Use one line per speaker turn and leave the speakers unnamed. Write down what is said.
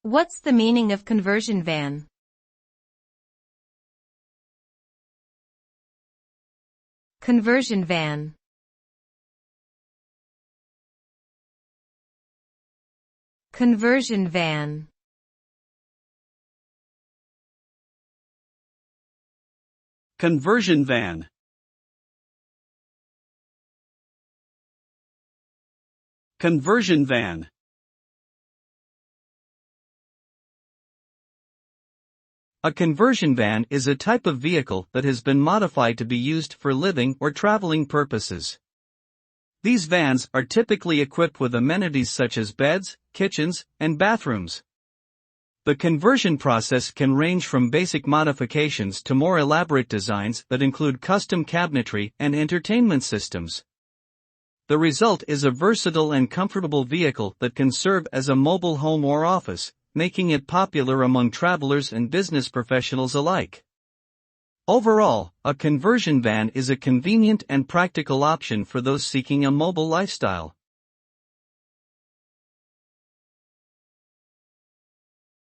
What's the meaning of conversion van? Conversion van. Conversion van.
Conversion van. Conversion van. A conversion van is a type of vehicle that has been modified to be used for living or traveling purposes. These vans are typically equipped with amenities such as beds, kitchens, and bathrooms. The conversion process can range from basic modifications to more elaborate designs that include custom cabinetry and entertainment systems. The result is a versatile and comfortable vehicle that can serve as a mobile home or office, making it popular among travelers and business professionals alike. Overall, a conversion van is a convenient and practical option for those seeking a mobile lifestyle.